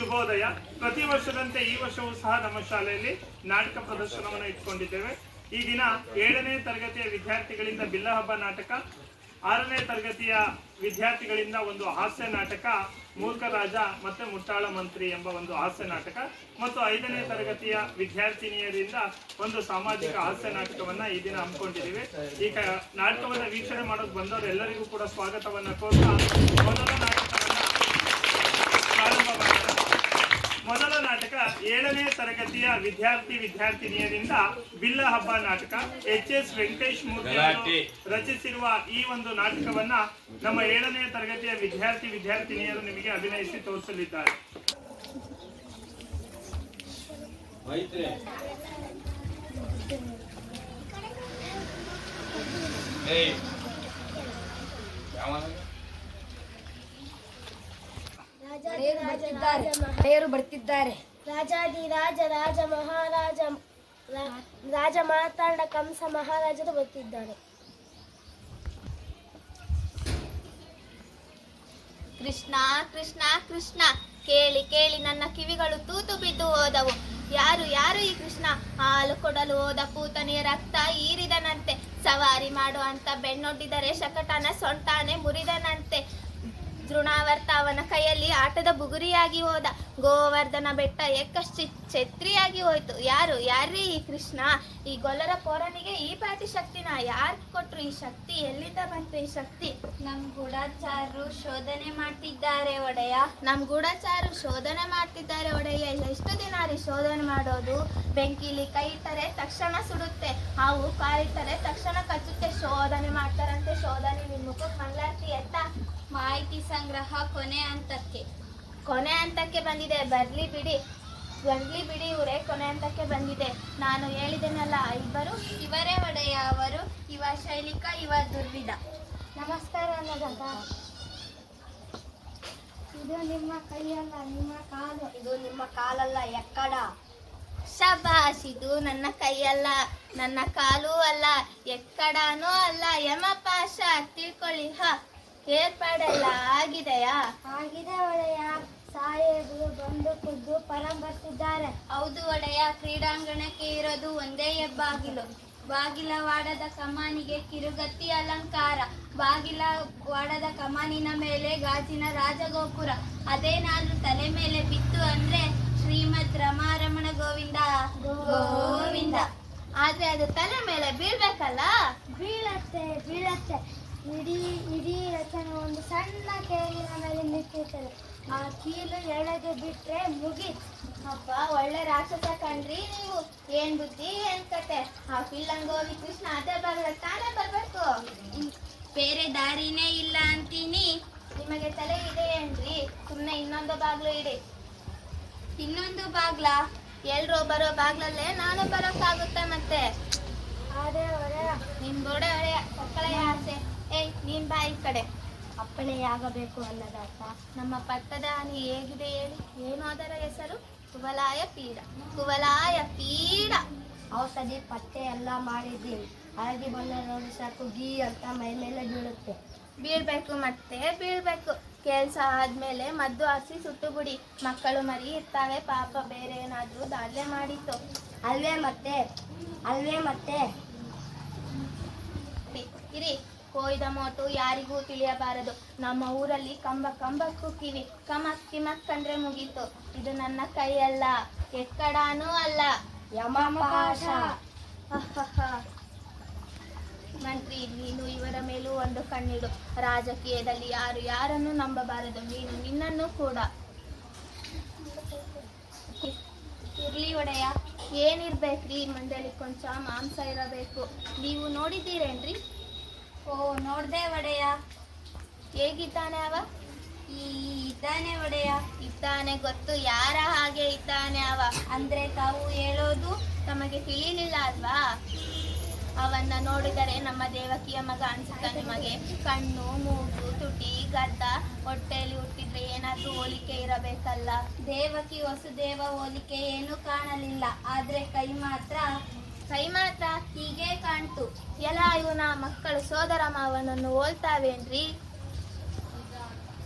ಶುಭೋದಯ. ಪ್ರತಿ ವರ್ಷದಂತೆ ಈ ವರ್ಷವೂ ಸಹ ನಮ್ಮ ಶಾಲೆಯಲ್ಲಿ ನಾಟಕ ಪ್ರದರ್ಶನವನ್ನು ಇಟ್ಕೊಂಡಿದ್ದೇವೆ. ಈ ದಿನ 7ನೇ ತರಗತಿಯ ವಿದ್ಯಾರ್ಥಿಗಳಿಂದ ಬಿಲ್ಲಹಬ್ಬ ನಾಟಕ, 6ನೇ ತರಗತಿಯ ವಿದ್ಯಾರ್ಥಿಗಳಿಂದ ಒಂದು ಹಾಸ್ಯ ನಾಟಕ ಮೂರ್ಖ ರಾಜ ಮತ್ತೆ ಮುಟ್ಟಾಳ ಮಂತ್ರಿ ಎಂಬ ಒಂದು ಹಾಸ್ಯ ನಾಟಕ, ಮತ್ತು 5ನೇ ತರಗತಿಯ ವಿದ್ಯಾರ್ಥಿನಿಯರಿಂದ ಒಂದು ಸಾಮಾಜಿಕ ಹಾಸ್ಯ ನಾಟಕವನ್ನ ಈ ದಿನ ಹಮ್ಮಿಕೊಂಡಿದ್ದೀವಿ. ಈಗ ನಾಟಕವನ್ನ ವೀಕ್ಷಣೆ ಮಾಡೋಕೆ ಬಂದವರು ಎಲ್ಲರಿಗೂ ಕೂಡ ಸ್ವಾಗತವನ್ನ ಕೋರ್ತಾ ಮೊದಲ ನಾಟಕವನ್ನ ಪ್ರಾರಂಭ ಮಾಡೋಣ. ಮೊದಲ ನಾಟಕ 7ನೇ ತರಗತಿಯ ವಿದ್ಯಾರ್ಥಿನಿಯರಿಂದ ಬಿಲ್ಲ ಹಬ್ಬ ನಾಟಕ. ಎಚ್.ಎಸ್. ವೆಂಕಟೇಶ್ ಮೂರ್ತಿ ರಚಿಸಿರುವ ಈ ಒಂದು ನಾಟಕವನ್ನ ನಮ್ಮ 7ನೇ ತರಗತಿಯ ವಿದ್ಯಾರ್ಥಿನಿಯರು ನಿಮಗೆ ಅಭಿನಯಿಸಿ ತೋರಿಸಲಿದ್ದಾರೆ. ಬರ್ತಿದ್ದಾರೆ. ರಾಜಾದಿರಾಜ ರಾಜ ಮಹಾರಾಜ ರಾಜ ಮಾತಾಂಡ ಕಂಸ ಮಹಾರಾಜರು ಬರ್ತಿದ್ದಾರೆ. ಕೃಷ್ಣ ಕೃಷ್ಣ ಕೃಷ್ಣ ಕೇಳಿ ಕೇಳಿ ನನ್ನ ಕಿವಿಗಳು ತೂತು ಬಿದ್ದು ಹೋದವು. ಯಾರು ಯಾರು ಈ ಕೃಷ್ಣ? ಹಾಲು ಕೊಡಲು ಹೋದ ಪೂತನಿಯ ರಕ್ತ ಈರಿದನಂತೆ, ಸವಾರಿ ಮಾಡುವಂತ ಬೆನ್ನೊಡ್ಡಿದರೆ ಶಕಟನ ಸೊಂಟಾನೆ ಮುರಿದನಂತೆ, ತೃಣಾವರ್ತ ಅವನ ಕೈಯಲ್ಲಿ ಆಟದ ಬುಗುರಿಯಾಗಿ ಹೋದ, ಗೋವರ್ಧನ ಬೆಟ್ಟ ಎಕ್ಕಷ್ಟು ಛತ್ರಿಯಾಗಿ ಹೋಯ್ತು. ಯಾರ್ರೀ ಈ ಕೃಷ್ಣ? ಈ ಗೊಲ್ಲರ ಪೋರನಿಗೆ ಈ ಪಾಟಿ ಶಕ್ತಿನ ಯಾರು ಕೊಟ್ರು? ಈ ಶಕ್ತಿ ಎಲ್ಲಿಂದ ಬಂತು? ಈ ಶಕ್ತಿ ನಮ್ ಗೂಢಚಾರರು ಶೋಧನೆ ಮಾಡ್ತಿದ್ದಾರೆ ಒಡೆಯ. ಎಷ್ಟು ದಿನ ರೀ ಶೋಧನೆ ಮಾಡೋದು? ಬೆಂಕಿಲಿ ಕೈ ಇಟ್ಟರೆ ತಕ್ಷಣ ಸುಡುತ್ತೆ, ಹಾವು ಕಾಲಿಟ್ಟರೆ ತಕ್ಷಣ ಕಚ್ಚುತ್ತೆ. ಶೋಧನೆ ಮಾಡ್ತಾರಂತೆ. ಶೋಧನೆ ನಿಮ್ ಮುಖಕ್ಕೆ ಮಂಗಳಾರತಿ ಎತ್ತ. ಮಾಹಿತಿ ಸಂಗ್ರಹ ಕೊನೆ ಹಂತಕ್ಕೆ ಬಂದಿದೆ. ಬರ್ಲಿ ಬಿಡಿ ಇವರೇ ಕೊನೆ ಹಂತಕ್ಕೆ ಬಂದಿದೆ. ನಾನು ಹೇಳಿದೆನಲ್ಲ, ಇವರೇ ಒಡೆಯ. ಅವರು ಇವ ಶೈಲಿಕ, ಇವ ದುರ್ವಿಧ. ನಮಸ್ಕಾರ ಅನ್ನೋದಂತ. ಇದು ನಿಮ್ಮ ಕೈಯಲ್ಲ, ನಿಮ್ಮ ಕಾಲು. ಇದು ನಿಮ್ಮ ಕಾಲಲ್ಲ, ಎಕ್ಕಡ. ಶಬಾಷ್. ಇದು ನನ್ನ ಕೈಯಲ್ಲ, ನನ್ನ ಕಾಲೂ ಅಲ್ಲ, ಎಕ್ಕಡನೂ ಅಲ್ಲ. ಯಮಪಾಶ ತಿಳ್ಕೊಳ್ಳಿ. ಏರ್ಪಾಡೆಲ್ಲ ಆಗಿದೆಯಾ? ಆಗಿದೆ ಒಡೆಯ. ಸಾಹೇಬರು ಬಂದು ಖುದ್ದು ಪರಂ ಬರ್ತಿದ್ದಾರೆ. ಹೌದು ಒಡೆಯ. ಕ್ರೀಡಾಂಗಣಕ್ಕೆ ಇರೋದು ಒಂದೇ ಹೆಬ್ಬಾಗಿಲು. ಬಾಗಿಲವಾಡದ ಕಮಾನಿಗೆ ಕಿರುಗತ್ತಿ ಅಲಂಕಾರ. ಬಾಗಿಲವಾಡದ ಕಮಾನಿನ ಮೇಲೆ ಗಾಜಿನ ರಾಜಗೋಪುರ. ಅದೇನಾದ್ರೂ ತಲೆ ಮೇಲೆ ಬಿತ್ತು ಅಂದ್ರೆ ಶ್ರೀಮದ್ ರಮಾರಮಣ ಗೋವಿಂದ ಗೋವಿಂದ. ಆದ್ರೆ ಅದು ತಲೆ ಮೇಲೆ ಬೀಳ್ಬೇಕಲ್ಲ? ಬೀಳತ್ತೆ. ಇಡೀ ರಚನೆ ಒಂದು ಸಣ್ಣ ಕೇಳಿನ ಮೇಲೆ ನಿಂತಿರ್ತದೆ. ಆ ಕೀಲು ಎಳೆದು ಬಿಟ್ರೆ ಮುಗೀತು. ಅಪ್ಪ, ಒಳ್ಳೆ ರಾಕ್ಷಸ ಕಣ್ರಿ ನೀವು. ಏನ್ ಬುದ್ಧಿ, ಏನ್ ಕತೆ? ಆ ಪಿಲ್ಲಂಗೋವಿ ಕೃಷ್ಣ ಅದೇ ಬಾಗಿಲ ತಾನೇ ಬರ್ಬೇಕು. ಬೇರೆ ದಾರಿನೇ ಇಲ್ಲ ಅಂತೀನಿ. ನಿಮಗೆ ತಲೆ ಇದೆ ಏನ್ರಿ? ಸುಮ್ನೆ ಇನ್ನೊಂದು ಬಾಗ್ಲು ಇಡಿ. ಇನ್ನೊಂದು ಬಾಗ್ಲ? ಎಲ್ರು ಬರೋ ಬಾಗ್ಲಲ್ಲೇ ನಾನು ಬರೋಕ್ಕಾಗುತ್ತೆ ಮತ್ತೆ. ಅದೇ ಒಡೆಯ. ನಿಮ್ ಗೋಡೆ ಒಡೆಯ ಸಕ್ಕಳೆಯ ಆಸೆ. ಏಯ್, ನೀನ್ ಬಾ ಈ ಕಡೆ. ಅಪ್ಪಣೆಯಾಗಬೇಕು ಅನ್ನದಾತ. ನಮ್ಮ ಪಟ್ಟದ ಆನೆ ಹೇಗಿದೆ ಹೇಳಿ? ಏನು ಅದರ ಹೆಸರು? ಕುವಲಾಯ ಪೀಡ. ಔಷಧಿ ಪತ್ತೆ ಎಲ್ಲ ಮಾಡಿದ್ದೀವಿ. ಹಳದಿ ಬಣ್ಣ ನೋಡಿ ಸಾಕು, ಗೀ ಅಂತ ಮೈ ಮೇಲೆ ಬೀಳುತ್ತೆ. ಬೀಳ್ಬೇಕು. ಕೆಲ್ಸ ಆದ್ಮೇಲೆ ಮದ್ದು ಹಾಕಿ ಸುಟ್ಟು ಬಿಡಿ. ಮಕ್ಕಳು ಮರಿ ಇರ್ತಾವೆ ಪಾಪ, ಬೇರೆ ಏನಾದ್ರೂ ದಾಳ್ಯ ಮಾಡಿತ್ತು ಅಲ್ವೇ ಮತ್ತೆ ಇರಿ. ಕೊಯ್ದ ಮೋಟು ಯಾರಿಗೂ ತಿಳಿಯಬಾರದು. ನಮ್ಮ ಊರಲ್ಲಿ ಕಂಬಕ್ಕೂ ಕಿವಿ, ಕಿಮಕ್ ಕಂಡ್ರೆ ಮುಗೀತು. ಇದು ನನ್ನ ಕೈಯಲ್ಲ, ಎಕ್ಕಡಾನೂ ಅಲ್ಲ, ಯಮಪಾಶ. ಮಂತ್ರಿ, ನೀನು ಇವರ ಮೇಲೂ ಒಂದು ಕಣ್ಣಿಡು. ರಾಜಕೀಯದಲ್ಲಿ ಯಾರನ್ನು ನಂಬಬಾರದು, ನಿನ್ನನ್ನು ಕೂಡ. ಇರ್ಲಿ ಒಡೆಯ. ಏನಿರ್ಬೇಕ್ರಿ? ಮಂಡಳಿ ಕೊಂಚ ಮಾಂಸ ಇರಬೇಕು. ನೀವು ನೋಡಿದ್ದೀರೇನ್ರಿ? ಓ, ನೋಡ್ದೆ ಒಡೆಯ. ಹೇಗಿದ್ದಾನೆ ಅವ? ಇದ್ದಾನೆ ಒಡೆಯ. ಇದ್ದಾನೆ ಗೊತ್ತು. ಯಾರ ಹಾಗೆ ಇದ್ದಾನೆ ಅವ? ಅಂದ್ರೆ ತಾವು ಹೇಳೋದು ತಮಗೆ ತಿಳಿಲಿಲ್ಲ ಅಲ್ವಾ? ಅವನ್ನ ನೋಡಿದರೆ ನಮ್ಮ ದೇವಕಿಯ ಮಗ ಅನ್ಸುತ್ತ ನಿಮಗೆ? ಕಣ್ಣು, ಮೂಗು, ತುಟಿ, ಗಡ್ಡ, ಹೊಟ್ಟೆಯಲ್ಲಿ ಹುಟ್ಟಿದ್ರೆ ಏನಾದ್ರೂ ಹೋಲಿಕೆ ಇರಬೇಕಲ್ಲ? ದೇವಕಿ ವಸುದೇವ ಹೋಲಿಕೆ ಏನೂ ಕಾಣಲಿಲ್ಲ. ಆದ್ರೆ ಕೈ ಮಾತ್ರ ಹೀಗೆ ಕಾಣ್ತು. ಎಲ್ಲ ಇವನ ಮಕ್ಕಳು ಸೋದರ ಮಾವನನ್ನು ಹೋಲ್ತಾವೇನ್ರಿ?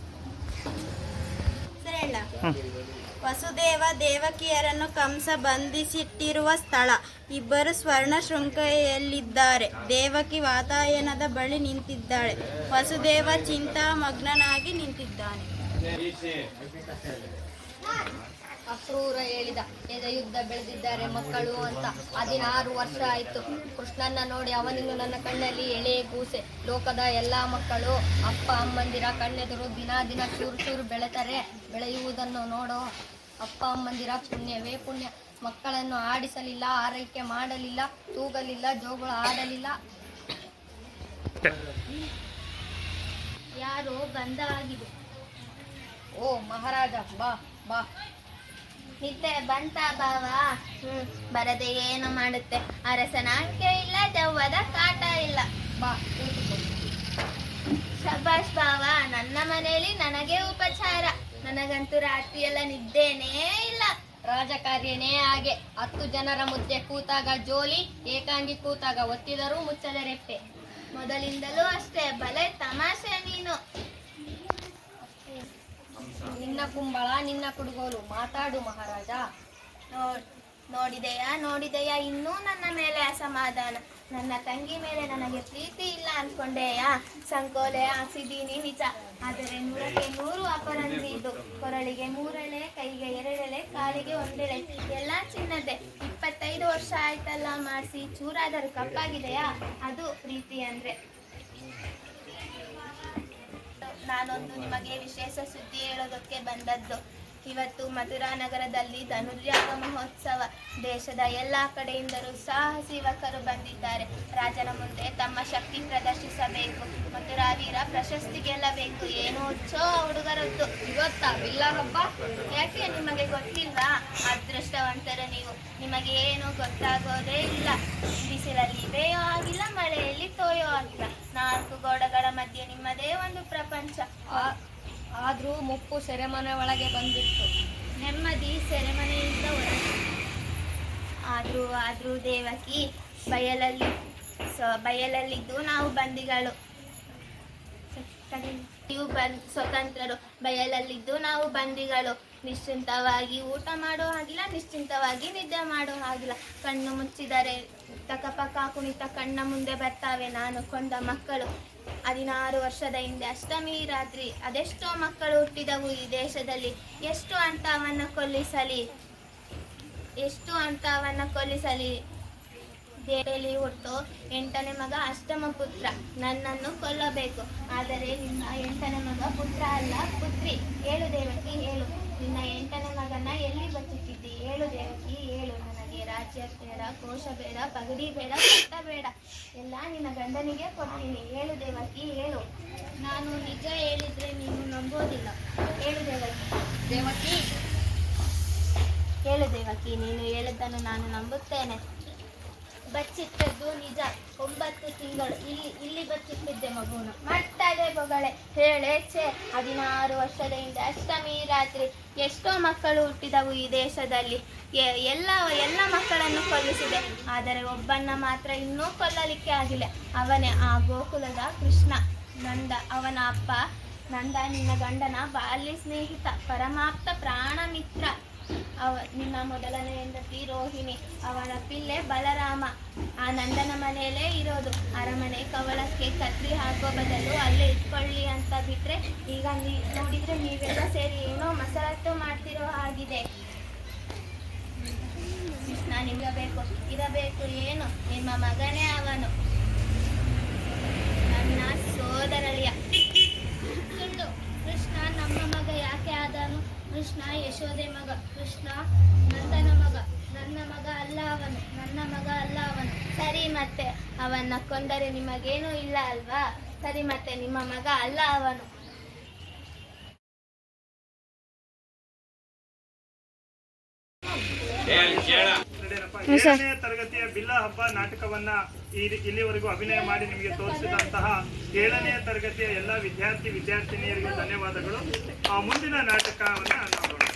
ಸರಿ. ವಸುದೇವ ದೇವಕಿಯರನ್ನು ಕಂಸ ಬಂಧಿಸಿಟ್ಟಿರುವ ಸ್ಥಳ. ಇಬ್ಬರು ಸ್ವರ್ಣ ಶೃಂಖಲೆಯಲ್ಲಿದ್ದಾರೆ. ದೇವಕಿ ವಾತಾಯನದ ಬಳಿ ನಿಂತಿದ್ದಾಳೆ. ವಸುದೇವ ಚಿಂತಾಮಗ್ನನಾಗಿ ನಿಂತಿದ್ದಾನೆ. ಅಕ್ರೂರ ಹೇಳಿದ, ಯುದ್ಧ ಬೆಳೆದಿದ್ದಾರೆ ಮಕ್ಕಳು ಅಂತ. 16 ವರ್ಷ ಆಯಿತು. ಕೃಷ್ಣನ್ನ ನೋಡಿ ಅವನಿನ್ನು ನನ್ನ ಕಣ್ಣಲ್ಲಿ ಎಳೆ ಕೂಸೆ. ಲೋಕದ ಎಲ್ಲ ಮಕ್ಕಳು ಅಪ್ಪ ಅಮ್ಮಂದಿರ ಕಣ್ಣೆದುರು ದಿನ ದಿನ ಚೂರು ಚೂರು ಬೆಳೆಯುವುದನ್ನು ನೋಡೋ ಅಪ್ಪ ಅಮ್ಮಂದಿರ ಪುಣ್ಯವೇ ಪುಣ್ಯ. ಮಕ್ಕಳನ್ನು ಆಡಿಸಲಿಲ್ಲ, ಆರೈಕೆ ಮಾಡಲಿಲ್ಲ, ತೂಗಲಿಲ್ಲ, ಜೋಗುಳ ಆಡಲಿಲ್ಲ. ಯಾರೋ ಬಂದಾಗಿದೆ. ಓ ಮಹಾರಾಜ, ಬಾ ಬಾ. ನಿದ್ದೆ ಬಂತ ಬಾವ? ಬರದೆ ಏನು ಮಾಡುತ್ತೆ? ಅರಸನ ಅಂಕೆ ಇಲ್ಲ, ದೆವ್ವದ ಕಾಟ ಇಲ್ಲ. ಬಾ ಕೂತ್ಕೋ. ಶಬಾಷ್ ಬಾವ, ನನ್ನ ಮನೆಯಲ್ಲಿ ನನಗೆ ಉಪಚಾರ. ನನಗಂತೂ ರಾತ್ರಿಯೆಲ್ಲ ನಿದ್ದೇನೇ ಇಲ್ಲ. ರಾಜಕಾರ್ಯನೇ ಹಾಗೆ. 10 ಜನರ ಮುದ್ದೆ ಕೂತಾಗ ಜೋಲಿ, ಏಕಾಂಗಿ ಕೂತಾಗ ಒತ್ತಿದರೂ ಮುಚ್ಚದ ರೆಪ್ಪೆ. ಮೊದಲಿಂದಲೂ ಅಷ್ಟೇ, ಬಲೆ ತಮಾಷೆ ನೀನು. ನಿನ್ನ ಕುಂಬಳ ನಿನ್ನ ಕುಡುಗೋಲು. ಮಾತಾಡು ಮಹಾರಾಜ. ನೋಡಿದೆಯಾ ಇನ್ನೂ ನನ್ನ ಮೇಲೆ ಅಸಮಾಧಾನ. ನನ್ನ ತಂಗಿ ಮೇಲೆ ನನಗೆ ಪ್ರೀತಿ ಇಲ್ಲ ಅನ್ಕೊಂಡೆಯಾ? ಸಂಕೋಲೆ ಹಾಕ್ಸಿದ್ದೀನಿ ನಿಜ, ಆದರೆ 100ಕ್ಕೆ 100 ಅಪರಂಜಿ ಇದು. ಕೊರಳಿಗೆ 3 ಎಳೆ, ಕೈಗೆ 2 ಎಳೆ, ಕಾಲಿಗೆ 1 ಎಳೆ, ಎಲ್ಲ ಚಿನ್ನದೆ. 25 ವರ್ಷ ಆಯ್ತಲ್ಲ ಮಾಡಿಸಿ, ಚೂರಾದರೂ ಕಪ್ಪಾಗಿದೆಯಾ? ಅದು ಪ್ರೀತಿ ಅಂದ್ರೆ. ನಾನೊಂದು ನಿಮಗೆ ವಿಶೇಷ ಸುದ್ದಿ ಹೇಳೋದಕ್ಕೆ ಬಂದದ್ದು. ಇವತ್ತು ಮಥುರಾ ನಗರದಲ್ಲಿ ಧನುರ್ಯಾಗ ಮಹೋತ್ಸವ. ದೇಶದ ಎಲ್ಲ ಕಡೆಯಿಂದಲೂ ಸಾಹಸಿ ಯುವಕರು ಬಂದಿದ್ದಾರೆ. ರಾಜನ ಮುಂದೆ ತಮ್ಮ ಶಕ್ತಿ ಪ್ರದರ್ಶಿಸಬೇಕು. ಮಥುರಾ ವೀರ ಪ್ರಶಸ್ತಿ ಗೆಲ್ಲಬೇಕು. ಏನು ಹುಚ್ಚೋ ಹುಡುಗರದ್ದು. ಇವತ್ತಾ ಬಿಲ್ಲ ಹಬ್ಬ? ಯಾಕೆ ನಿಮಗೆ ಗೊತ್ತಿಲ್ವಾ? ಅದೃಷ್ಟವಂತರು ನೀವು. ನಿಮಗೆ ಏನು ಗೊತ್ತಾಗೋದೇ ಇಲ್ಲ. ಬಿಸಿಲಲ್ಲಿ ಬೇಯೋ ಆಗಿಲ್ಲ, ಮಳೆಯಲ್ಲಿ ತೋಯೋ ಆಗಿಲ್ಲ. 4 ಗೋಡೆಗಳ ಮಧ್ಯೆ ನಿಮ್ಮದೇ ಒಂದು ಪ್ರಪಂಚ. ಆದ್ರೂ ಮುಪ್ಪು ಸೆರೆಮನೆ ಒಳಗೆ ಬಂದಿತ್ತು. ನೆಮ್ಮದಿ ಸೆರೆಮನೆಯಿಂದ ಹೊರಗೆ. ಆದ್ರೂ ದೇವಕಿ, ಬಯಲಲ್ಲಿದ್ದು ನಾವು ಬಂದಿಗಳು. ನೀವು ಸ್ವತಂತ್ರರು. ಬಯಲಲ್ಲಿದ್ದು ನಾವು ಬಂದಿಗಳು. ನಿಶ್ಚಿಂತವಾಗಿ ಊಟ ಮಾಡೋ ಹಾಗಿಲ್ಲ, ನಿಶ್ಚಿಂತವಾಗಿ ನಿದ್ದೆ ಮಾಡೋ ಹಾಗಿಲ್ಲ. ಕಣ್ಣು ಮುಚ್ಚಿದರೆ ತಕಪಕ ಕುಣಿತ ಕಣ್ಣ ಮುಂದೆ ಬರ್ತಾವೆ ನಾನು ಕೊಂದ ಮಕ್ಕಳು. 16 ವರ್ಷದ ಹಿಂದೆ ಅಷ್ಟಮಿ ರಾತ್ರಿ ಅದೆಷ್ಟೋ ಮಕ್ಕಳು ಹುಟ್ಟಿದವು ಈ ದೇಶದಲ್ಲಿ. ಎಷ್ಟು ಅಂತವನ್ನು ಕೊಲ್ಲಿಸಲಿ. ದೇಹದಲ್ಲಿ ಹುಟ್ಟು 8ನೇ ಮಗ ಅಷ್ಟಮ ಪುತ್ರ. ನನ್ನನ್ನು ಕೊಲ್ಲಬೇಕು. ಆದರೆ ನಿನ್ನ 8ನೇ ಮಗ ಪುತ್ರ ಅಲ್ಲ, ಪುತ್ರಿ. ಹೇಳು ದೇವಕಿ, ಹೇಳು. ನಿನ್ನ 8ನೇ ಮಗನ ಎಲ್ಲಿ ಬಚ್ಚಿಟ್ಟಿದ್ದಿ? ಹೇಳು ದೇವಕಿ, ಹೇಳು. ನನಗೆ ರಾಜ್ಯ ಬೇಡ, ಕೋಶ ಬೇಡ, ಪಗಡಿ ಬೇಡ, ಪಟ್ಟ ಬೇಡ. ಎಲ್ಲ ನಿನ್ನ ಗಂಡನಿಗೆ ಕೊಡ್ತೀನಿ. ಹೇಳು ದೇವಕಿ, ಹೇಳು. ನಾನು ನಿಜ ಹೇಳಿದ್ರೆ ನೀನು ನಂಬೋದಿಲ್ಲ. ಹೇಳು ದೇವಕಿ. ಹೇಳು ದೇವಕಿ, ನೀನು ಹೇಳಿದ್ದನ್ನು ನಾನು ನಂಬುತ್ತೇನೆ. ಬಚ್ಚಿಟ್ಟದ್ದು ನಿಜ. 9 ತಿಂಗಳು ಇಲ್ಲಿ ಬಚ್ಚಿಟ್ಟಿದ್ದೆ ಮಗುನ. ಮಟ್ಟದೆ ಬೊಗಳೆ ಹೇಳೆ ಛೇ. 16 ವರ್ಷದ ಹಿಂದೆ ಅಷ್ಟಮಿ ರಾತ್ರಿ ಎಷ್ಟೋ ಮಕ್ಕಳು ಹುಟ್ಟಿದವು ಈ ದೇಶದಲ್ಲಿ. ಎಲ್ಲ ಮಕ್ಕಳನ್ನು ಕೊಲ್ಲಿಸಿದೆ. ಆದರೆ ಒಬ್ಬನ್ನ ಮಾತ್ರ ಇನ್ನೂ ಕೊಲ್ಲಲಿಕ್ಕೆ ಆಗಿಲ್ಲ. ಅವನೇ ಆ ಗೋಕುಲದ ಕೃಷ್ಣ. ಅವನ ಅಪ್ಪ ನಂದ ನಿನ್ನ ಗಂಡನ ಬಾಲ್ಯ ಸ್ನೇಹಿತ, ಪರಮಾಪ್ತ ಪ್ರಾಣ ಮಿತ್ರ. ನಿನ್ನ ಮೊದಲನೇ ಹೆಂಡತಿ ರೋಹಿಣಿ, ಅವನ ಪಿಲ್ಲೆ ಬಲರಾಮ. ಆ ನಂದನ ಮನೆಯಲ್ಲೇ ಇರೋದು. ಅರಮನೆ ಕವಳಕ್ಕೆ ಕತ್ರಿ ಹಾಕೋ ಬದಲು ಅಲ್ಲೇ ಇಟ್ಕೊಳ್ಳಿ ಅಂತ ಬಿಟ್ರೆ, ಈಗ ನೋಡಿದ್ರೆ ನೀವೆಲ್ಲ ಸೇರಿ ಏನೋ ಮಸರತ್ತು ಮಾಡ್ತಿರೋ ಹಾಗಿದೆ. ಕೃಷ್ಣ ಇರಬೇಕು ಏನು? ನಿಮ್ಮ ಮಗನೇ ಅವನು, ನನ್ನ ಸೋದರಳಿಯ. ಸುಳ್ಳು. ಕೃಷ್ಣ ನಮ್ಮ ಮಗ ಯಾಕೆ ಆದನು? ಕೃಷ್ಣ ಯಶೋದೆ ಮಗ. ಕೃಷ್ಣ ನಂದನ ಮಗ. ನನ್ನ ಮಗ ಅಲ್ಲ ಅವನು. ನನ್ನ ಮಗ ಅಲ್ಲ ಅವನು. ಸರಿ, ಮತ್ತೆ ಅವನ್ನ ಕೊಂದರೆ ನಿಮಗೇನೂ ಇಲ್ಲ ಅಲ್ವಾ? ಸರಿ, ಮತ್ತೆ ನಿಮ್ಮ ಮಗ ಅಲ್ಲ ಅವನು. ಏಳನೇ ತರಗತಿಯ ಬಿಲ್ಲ ಹಬ್ಬ ನಾಟಕವನ್ನ ಇಲ್ಲಿವರೆಗೂ ಅಭಿನಯ ಮಾಡಿ ನಿಮಗೆ ತೋರಿಸಿದಂತಹ 7ನೇ ತರಗತಿಯ ಎಲ್ಲ ವಿದ್ಯಾರ್ಥಿನಿಯರಿಗೂ ಧನ್ಯವಾದಗಳು. ಮುಂದಿನ ನಾಟಕವನ್ನ ನೋಡೋಣ.